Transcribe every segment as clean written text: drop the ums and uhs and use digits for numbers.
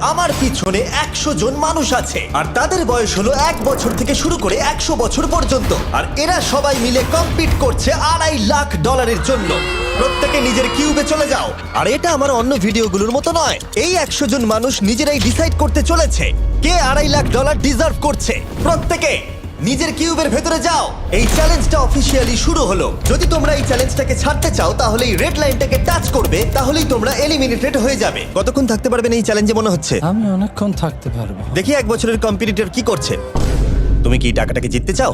আমার পিছনে 100 জন মানুষ আছে আর তাদের বয়স হলো 1 বছর থেকে শুরু করে 100 বছর পর্যন্ত। আর এরা সবাই মিলে কম্পিট করছে $2.5 লাখ জন্য। প্রত্যেকে নিজের কিউবে চলে যাও। আর এটা আমার অন্য ভিডিওগুলোর মতো নয়, এই 100 জন মানুষ নিজেরাই ডিসাইড করতে চলেছে কে $2.5 লাখ ডিজার্ভ করছে। প্রত্যেকে নিজের কিউবের ভেতরে যাও। এই চ্যালেঞ্জটা অফিসিয়ালি শুরু হলো। যদি তোমরা এই চ্যালেঞ্জটাকে ছাড়তে চাও তাহলে এই রেড লাইনটাকে টাচ করবে, তাহলেই তোমরা এলিমিনেটেড হয়ে যাবে। কতক্ষণ থাকতে পারবেন এই চ্যালেঞ্জে মনে হচ্ছে? আমি অনেকক্ষণ থাকতে পারবো। দেখি 1 বছরের কম্পিটিটর কি করছে। তুমি কি টাকাটাকে জিততে চাও?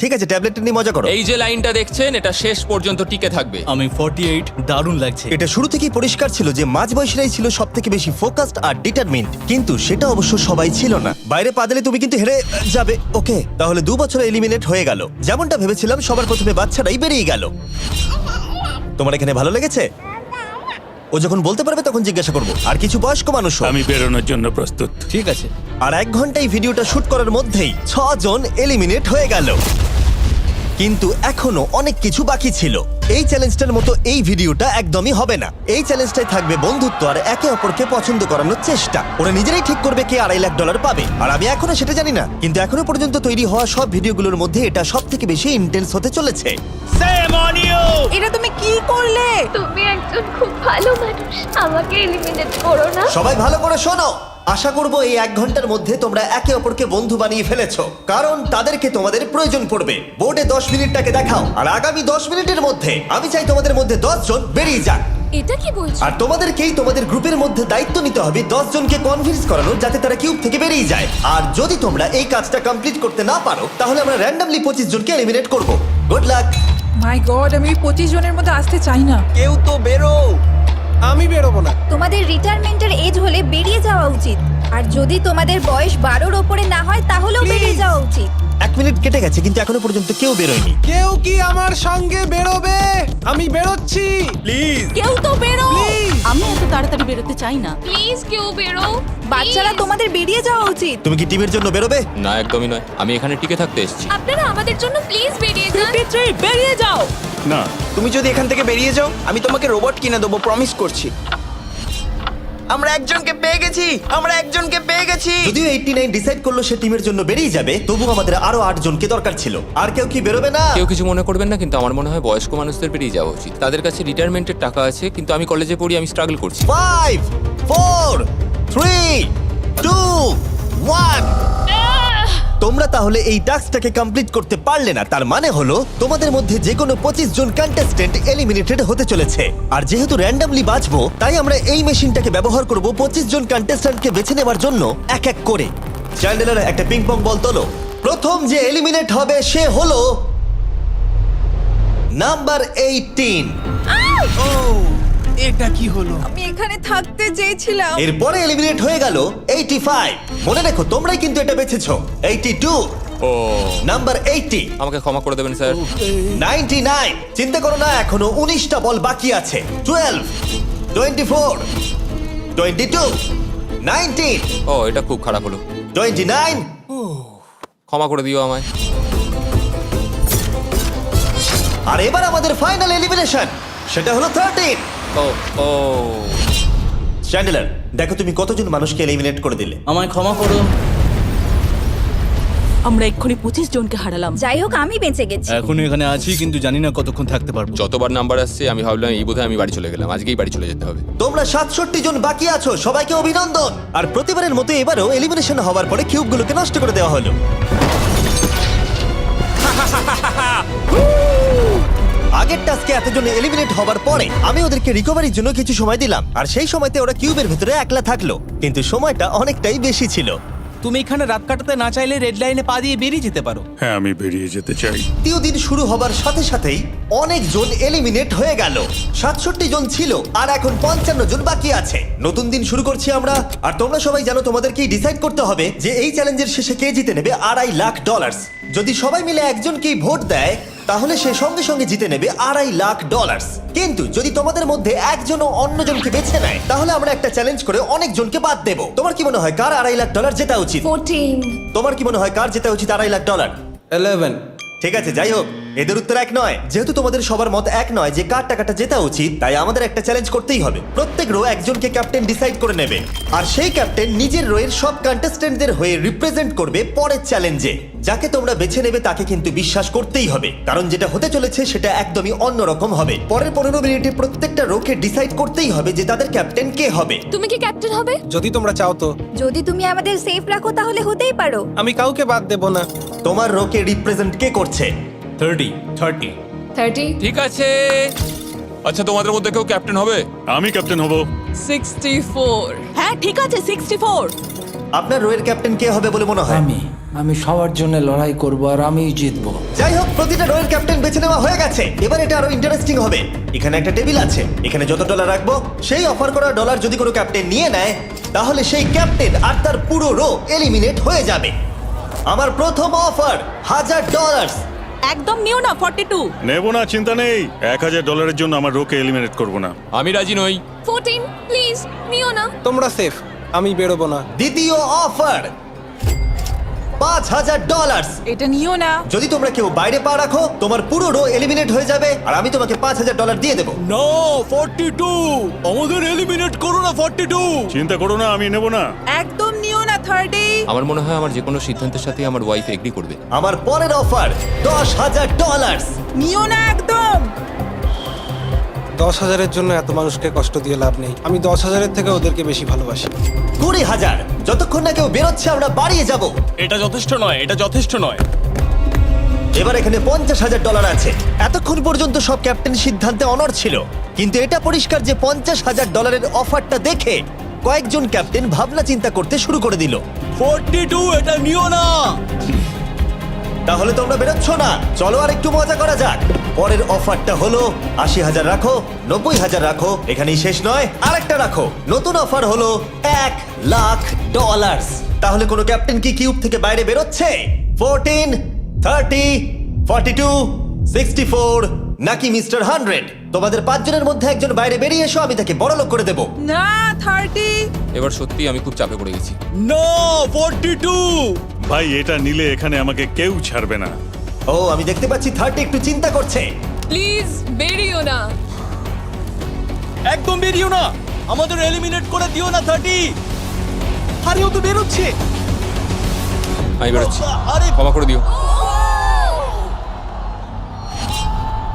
ঠিক আছে, ট্যাবলেটটা নিয়ে মজা করো। এই যে লাইনটা দেখছেন এটা শেষ পর্যন্ত টিকে থাকবে। আমি 48, দারুণ লাগছে। এটা শুরু থেকেই পরিষ্কার ছিল যে মাঝবয়সীরাই ছিল সবথেকে বেশি ফোকাসড আর ডিটারমিন্ড, কিন্তু সেটা অবশ্য সবাই ছিল না। বাইরে পা দিলে তুমি কিন্তু হেরে যাবে। ওকে, তাহলে 2 বছর এলিমিনেট হয়ে গেল। যেমনটা ভেবেছিলাম সবার প্রথমে বাচ্চারাই বেরিয়ে গেল। তোমার এখানে ভালো লেগেছে? ও যখন বলতে পারবে তখন জিজ্ঞাসা করবো। আর কিছু বয়স্ক মানুষ। আমি বেরোনোর জন্য প্রস্তুত। ঠিক আছে। আর 1 ঘন্টায় ভিডিওটা শুট করার মধ্যেই 6 জন এলিমিনেট হয়ে গেল। কিন্তু এখনো অনেক কিছু বাকি ছিল। এই চ্যালেঞ্জটার মতো এই ভিডিওটা একদমই হবে না। এই চ্যালেঞ্জটাই থাকবে বন্ধুত্ব আর একে অপরকে পছন্দ করানোর চেষ্টা। ওরা নিজেরাই ঠিক করবে কে $2.5 লাখ পাবে। আর আমি এখনো সেটা জানি না, কিন্তু এখনো পর্যন্ত তৈরি হওয়া সব ভিডিওগুলোর মধ্যে এটা সব থেকে বেশি ইন্টেন্স হতে চলেছে। এটা তুমি কি করলে? তুমি একজন খুব ভালো মানুষ, আমাকে এলিমিনেট করো না। সবাই ভালো করে শোনো। আশা করব এই 1 ঘন্টার মধ্যে তোমরা একে অপরকে বন্ধু বানিয়ে ফেলেছো, কারণ তাদেরকে তোমাদের প্রয়োজন পড়বে। বোর্ডে 10 মিনিটটাকে দেখাও, আর আগামী 10 মিনিটের মধ্যে আমি চাই তোমাদের মধ্যে 10 জন বেরিয়ে যাক। এটা কি বলছো? আর তোমাদেরকেই তোমাদের গ্রুপের মধ্যে দায়িত্ব নিতে হবে 10 জনকে কনভিন্স করানোর যাতে তারা কিউব থেকে বেরিয়ে যায়। আর যদি তোমরা এই কাজটা কমপ্লিট করতে না পারো তাহলে আমরা র্যান্ডমলি 25 জনকে এলিমিনেট করব। Good luck. মাই গড, আমি 25 জনের মধ্যে আসতে চাই না। কেউ তো বেরো। আমি বেরোবো না। তোমাদের রিটায়ারমেন্টের এজ হলে বেরিয়ে যাওয়া উচিত। আর যদি তোমাদের বয়স 12-র ওপরে না হয় তাহলেও বেরিয়ে যাওয়া উচিত। 1 মিনিট কেটে গেছে কিন্তু এখনো পর্যন্ত কেউ বেরোয়নি। কেউ কি আমার সঙ্গে বেরোবে? আমি বেরোচ্ছি। প্লিজ। কেউ তো বেরো। আমি এত তাড়াতাড়ি বেরোতে চাই না। প্লিজ কেউ বেরো। বাচ্চারা তোমাদের বেরিয়ে যাওয়া উচিত। তুমি কি টিমের জন্য বেরোবে? না, একদমই নয়, আমি এখানে টিকে থাকতে এসেছি। আপনারা আমাদের জন্য প্লিজ বেরিয়ে যান। 53, বেরিয়ে যাও। না, তুমি যদি এখান থেকে বেরিয়ে যাও আমি তোমাকে রোবট কিনে দেবো, প্রমিস করছি। আমরা একজনকে পেয়ে গেছি। যদিও 89 ডিসাইড করলো সে টিমের জন্য বেরিয়ে যাবে, তবু আমাদের আরো 8 জনকে দরকার ছিল। আর কেউ কি বেরোবে না? কেউ কিছু মনে করবেন না, কিন্তু আমার মনে হয় বয়স্ক মানুষদের বেরিয়ে যাওয়া উচিত। তাদের কাছে রিটায়ারমেন্টের টাকা আছে, কিন্তু আমি কলেজে পড়ি, আমি স্ট্রাগল করছি। 5 4 3 2 1। তোমরা তাহলে এই টাস্কটাকে কমপ্লিট করতে পারলে না, তার মানে হলো তোমাদের মধ্যে যে কোনো 25 জন কন্টেস্টেন্ট এলিমিনেটেড হতে চলেছে। আর যেহেতু র্যান্ডমলি বাঁচবো, তাই আমরা এই মেশিনটাকে ব্যবহার করব 25 জন কন্টেস্টেন্টকে বেছে নেবার জন্য এক এক করে। চ্যান্ডেলার, একটা পিং পং বল তোলো। প্রথম যে এলিমিনেট হবে সে হলো নাম্বার 18। এটা কি হলো? আমি এখানে থাকতে চেয়েছিলাম। এরপরে এলিমিনেট হয়ে গেল 85। মনে রেখো তোমরাই কিন্তু এটা বেছেছো। 82, ও, নাম্বার 80, আমাকে ক্ষমা করে দেবেন স্যার। 99। চিন্তা করো না, এখনো 19টা বল বাকি আছে। 12, 24, 22, 19, ও, এটা খুব খারাপ হলো। 29। ক্ষমা করে দিও আমায়। আর এবার আমাদের ফাইনাল এলিমিনেশন, সেটা হলো 13। ও ও, চ্যান্ডেলার, দেখো তুমি কতজন মানুষকে এলিমিনেট করে দিলে। আমায় ক্ষমা করো। আমরা এক্ষুনি 25 জনকে হারালাম। যাই হোক, আমি বেঁচে গেছি। এখনো এখানে আছি, কিন্তু জানি না কতক্ষণ থাকতে পারবো। যতবার নাম্বার আসছে আমি ভাবলাম এই বোধহয় আমি বাড়ি চলে গেলাম, আজকেই বাড়ি চলে যেতে হবে। তোমরা 67 জন বাকি আছো, সবাইকে অভিনন্দন। আর প্রতিবারের মতো এবারও এলিমিনেশন হওয়ার পরে কিউবগুলোকে নষ্ট করে দেওয়া হলো। আগের টাস্কে এতজন এলিমিনেট হবার পরে আমি ওদেরকে রিকভারির জন্য কিছু সময় দিলাম, আর সেই সময়তে ওরা কিউবের ভিতরে একলা থাকলো, কিন্তু সময়টা অনেকটাই বেশি ছিল। তুমি এখানে রাত কাটাতে না চাইলে রেড লাইনে পা দিয়ে বেরিয়ে যেতে পারো। হ্যাঁ, আমি বেরিয়ে যেতে চাই। তৃতীয় দিন শুরু হবার সাথে সাথেই অনেক জন এলিমিনেট হয়ে গেল। 67 জন ছিল আর এখন 55 জন বাকি আছে। নতুন দিন শুরু করছি আমরা, আর তোমরা সবাই জানো তোমাদেরকেই ডিসাইড করতে হবে যে এই চ্যালেঞ্জের শেষে কে জিতে নেবে $2.5 লাখ। যদি সবাই মিলে একজনকেই ভোট দেয় তাহলে সে সঙ্গে সঙ্গে জিতে নেবে $2.5 লাখ। কিন্তু যদি তোমাদের মধ্যে একজনও অন্যজনকে বেছে নেয় তাহলে আমরা একটা চ্যালেঞ্জ করে অনেক জনকে বাদ দেব। তোমার কি মনে হয় কার $2.5 লাখ জেতা উচিত? 14। তোমার কি মনে হয় কার জেতা উচিত $2.5 লাখ? 11। ঠিক আছে, যাই হোক, এদের উত্তর এক নয়। যেহেতু তোমাদের সবার মত এক নয় যে কার টাকাটা জেতা উচিত, তাই আমাদের একটা চ্যালেঞ্জ করতেই হবে। প্রত্যেক রো একজনকে ক্যাপ্টেন ডিসাইড করে নেবে, আর সেই ক্যাপ্টেন নিজের রোয়ের সব কন্টেস্টেন্টদের হয়ে রিপ্রেজেন্ট করবে পরের চ্যালেঞ্জে। যাকে তোমরা বেছে নেবে তাকে কিন্তু বিশ্বাস করতেই হবে, কারণ যেটা হতে চলেছে সেটা একদমই অন্যরকম হবে। পরের 15 মিনিটে প্রত্যেকটা রোকে ডিসাইড করতেই হবে যে তাদের ক্যাপ্টেন কে হবে। তুমি কি ক্যাপ্টেন হবে? যদি তোমরা চাও তো। যদি তুমি আমাদের সেফ রাখো তাহলে হতেই পারো। আমি কাউকে বাদ দেব না। তোমার রোকে রিপ্রেজেন্ট কে করছে? 30 ঠিক আছে। আচ্ছা, তোমাদের মধ্যে কেউ ক্যাপ্টেন হবে? আমি ক্যাপ্টেন হব। 64 হ্যাঁ ঠিক আছে 64। আপনার রোয়ের ক্যাপ্টেন কে হবে বলে মনে হয়? আমি সবার জন্য লড়াই করব আর আমিই জিতবো। যাই হোক, প্রতিটা রোয়ের ক্যাপ্টেন বেছে নেওয়া হয়ে গেছে। এবার এটা আরো ইন্টারেস্টিং হবে। এখানে একটা টেবিল আছে, এখানে যত ডলার রাখবো সেই অফার করা ডলার যদি কোনো ক্যাপ্টেন নিয়ে নেয়, তাহলে সেই ক্যাপ্টেন আর তার পুরো রো এলিমিনেট হয়ে যাবে। আমার প্রথম অফার $1000। একদম নিও না 42। নেব না, চিন্তা নেই। $1000 জন্য আমার রোকে এলিমিনেট করব না। আমি রাজি নই। 14 প্লিজ নিও না। তোমরা সেফ, আমি বেরোবো না। দ্বিতীয় অফার $5000। এটা নিও না। যদি তোমরা কেউ বাইরে পা রাখো, তোমার পুরো রো এলিমিনেট হয়ে যাবে আর আমি তোমাকে $5000 দিয়ে দেবো। নো 42, আমাদের এলিমিনেট করো না 42। চিন্তা করো না, আমি নেব না। একদম নিও না 30। আমার মনে হয় আমার যে কোনো সিদ্ধান্তের সাথে আমার ওয়াইফ এগ্রি করবে। আমার পরের অফার $10000। নিও না একদম। 10,000-এর জন্য এত মানুষকে কষ্ট দিয়ে লাভ নেই। আমি 10,000-এর থেকে ওদেরকে বেশি ভালোবাসি। 20,000। যতক্ষণ না কেউ বেরোচ্ছে আমরা বাড়িয়ে যাব। এটা যথেষ্ট নয়, এটা যথেষ্ট নয়। এবার এখানে $50,000 আছে। এতক্ষণ পর্যন্ত সব ক্যাপ্টেন সিদ্ধান্তে অনড় ছিল, কিন্তু এটা পরিষ্কার যে $50,000-এর অফারটা দেখে কয়েকজন ক্যাপ্টেন ভাবনা চিন্তা করতে শুরু করে দিল। 42, এটা নিও না। তাহলে তোমরা বেরোচ্ছ না? চলো আর একটু মজা করা যাক। পরের অফারটা হলো 80,000 রাখো, 90,000 রাখো, এখানেই শেষ নয়, আরেকটা রাখো। নতুন অফার হলো $1,00,000। তাহলে কোনো ক্যাপ্টেন কি কিউব থেকে বাইরে বেরোচ্ছে? 14, 30, 42, 64 নাকি মিস্টার 100? তোমাদের 5 জনের মধ্যে একজন বাইরে বেরিয়ে এসো, আমি তাকে বড়লোক করে দেবো। না 30। এবার সত্যি আমি খুব চাপে পড়ে গেছি। নো 42। ভাই, এটা নিলে এখানে আমাকে কেউ ছাড়বে না। ও, আমি দেখতে পাচ্ছি 30 একটু চিন্তা করছে। প্লিজ বেরিও না। একদম বেরিও না, আমাদের এলিমিনেট করে দিও না 30। আরে ও তো বেরোচ্ছে। আমি বেরোচ্ছি, আরে ক্ষমা করে দিও।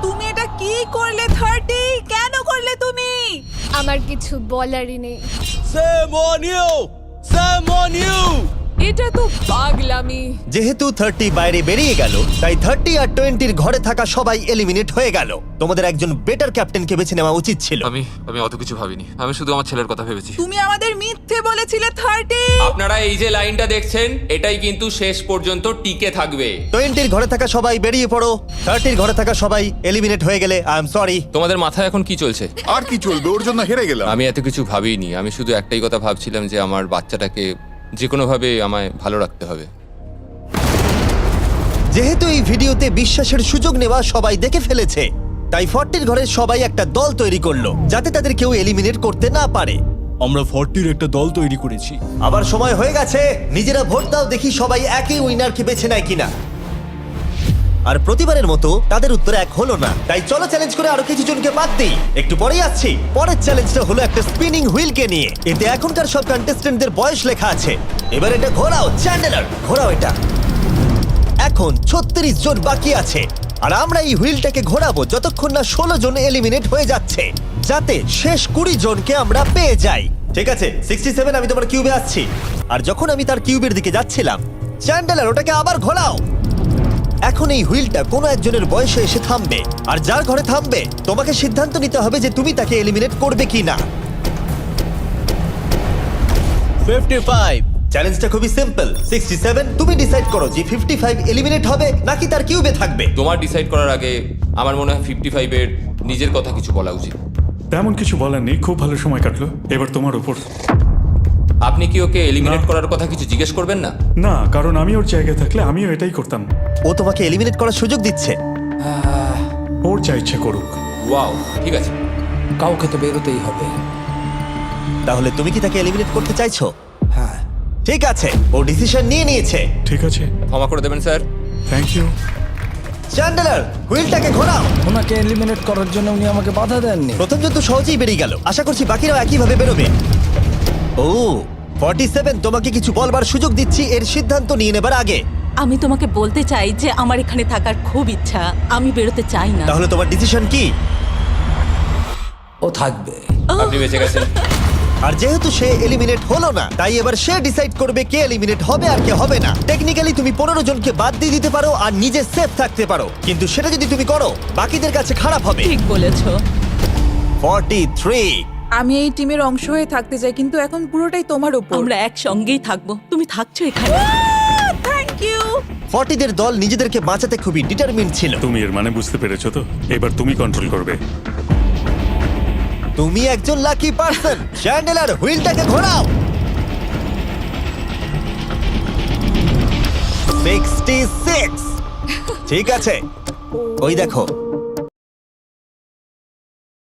তুমি এটা কি করলে 30? কেন করলে তুমি? আমার কিছু বলারই নেই। Shame on you, shame on you. এটা তো পাগলামি। যেহেতু 30 বাইরে বেরিয়ে গেল, তাই 30 আর 20-র ঘরে থাকা সবাই এলিমিনেট হয়ে গেল। তোমাদের একজন বেটার ক্যাপ্টেনকে বেছে নেওয়া উচিত ছিল। আমি অত কিছু ভাবিনি, আমি শুধু আমার ছেলের কথা ভেবেছি। তুমি আমাদের মিথ্যে বলেছিলে 30। আপনারা এই যে লাইনটা দেখছেন, এটাই কিন্তু শেষ পর্যন্ত টিকে থাকবে। 20-র ঘরে থাকা সবাই বেরিয়ে পড়ো। 30-র ঘরে থাকা সবাই এলিমিনেট হয়ে গেলে আই এম সরি। তোমাদের মাথায় এখন কি চলছে? আর কি চলবে, ওর জন্য হেরে গেলাম। আমি এত কিছু ভাবিনি, আমি শুধু একটাই কথা ভাবছিলাম যে আমার বাচ্চাটাকে যে কোনোভাবে আমায় ভালো রাখতে হবে। যেহেতু এই ভিডিওতে বিশ্বাসের সুযোগ নেওয়া সবাই দেখে ফেলেছে, তাই 40-র ঘরের সবাই একটা দল তৈরি করলো যাতে তাদের কেউ এলিমিনেট করতে না পারে। আমরা 40-র একটা দল তৈরি করেছি। আবার সময় হয়ে গেছে, নিজেরা ভোট দাও, দেখি সবাই একই উইনারকে বেছে নেয় কিনা। আর প্রতিবারের মতো তাদের উত্তর এক হলো না, তাই চলো চ্যালেঞ্জ করে আরো কিছু জনকে বাদ দিই। একটু পরেই আসছি। পরের চ্যালেঞ্জটা হলো একটা স্পিনিং হুইলকে নিয়ে। এতে এখনকার সব কন্টেস্টেন্টদের বয়স লেখা আছে। এবার এটা ঘোরাও, চ্যান্ডেলার ঘোরাও এটা। এখন 36 জন বাকি আছে, আর আমরা এই হুইলটাকে ঘোরাবো যতক্ষণ না 16 জন এলিমিনেট হয়ে যাচ্ছে, যাতে শেষ 20 জনকে আমরা পেয়ে যাই। ঠিক আছে 67, আমি তোমার কিউবে আসছি। আর যখন আমি তার কিউবের দিকে যাচ্ছিলাম, চ্যান্ডেলার ওটাকে আবার ঘোরাও। এখন এই হুইলটা কোনো একজনের বয়সে এসে থামবে, আর যার ঘরে থামবে তোমাকে সিদ্ধান্ত নিতে হবে যে তুমি তাকে এলিমিনেট করবে কি না। 55। চ্যালেঞ্জটা খুবই সিম্পল। 67, তুমি ডিসাইড করো যে 55 এলিমিনেট হবে নাকি তার কিউবে থাকবে। তোমার ডিসাইড করার আগে আমার মনে হয় 55-এর নিজের কথা কিছু বলা উচিত। তেমন কিছু বলার নেই, খুব ভালো সময় কাটলো। এবার তোমার উপর। আপনি কি ওকে এলিমিনেট না। করার কথা কিছু জিজ্ঞেস করবেন না? না, কারণ আমি ওর জায়গায় থাকলে আমিও এটাই করতাম। ও তোমাকে এলিমিনেট করার সুযোগ দিচ্ছে। ওর যা ইচ্ছে করুক। ওয়াও, ঠিক আছে। কাউকে তো বেরোতেই হবে। তাহলে তুমি কি তাকে এলিমিনেট করতে চাইছো? হ্যাঁ। ঠিক আছে, ও ডিসিশন নিয়ে নিয়েছে। ঠিক আছে, ক্ষমা করে দেবেন স্যার। Thank you. চ্যান্ডেলার হুইলটাকে ঘোরাও। ওনাকে এলিমিনেট করার জন্য উনি আমাকে বাধা দেননি। প্রথম জন্তু সহজেই বেরিয়ে গেল। আশা করছি বাকিরাও একইভাবে বেরোবে। ও 47, তোমাকে কিছু বলবার সুযোগ দিচ্ছি এর সিদ্ধান্ত নিয়ে নেবার আগে। আমি তোমাকে বলতে চাই যে আমার এখানে থাকার খুব ইচ্ছা, আমি বেরোতে চাই না। তাহলে তোমার ডিসিশন কি? ও থাকবে। আপনি বেঁচে গেছেন। আর যেহেতু সে এলিমিনেট হলো না, তাই এবার সে ডিসাইড করবে কে এলিমিনেট হবে আর কে হবে না। টেকনিক্যালি তুমি 15 জনকে বাদ দিয়ে দিতে পারো আর নিজে সেফ থাকতে পারো, কিন্তু সেটা যদি তুমি করো বাকিদের কাছে খারাপ হবে। ঠিক বলেছো। 43। আমি এই টিমের অংশ হয়ে থাকতে চাই, কিন্তু এখন পুরোটাই তোমার উপর। আমরা একসঙ্গেই থাকবো, তুমি থাকছো এখানে। Thank you. 40 দের দল নিজেদেরকে বাঁচাতে খুবই ডিটারমিন্ড ছিল। তুমি এর মানে বুঝতে পেরেছো তো? এবার তুমি কন্ট্রোল করবে। তুমি একজন লাকি পার্সন। চ্যান্ডেলার হুইলটাকে ঘোরাও। 66। ঠিক আছে, ওই দেখো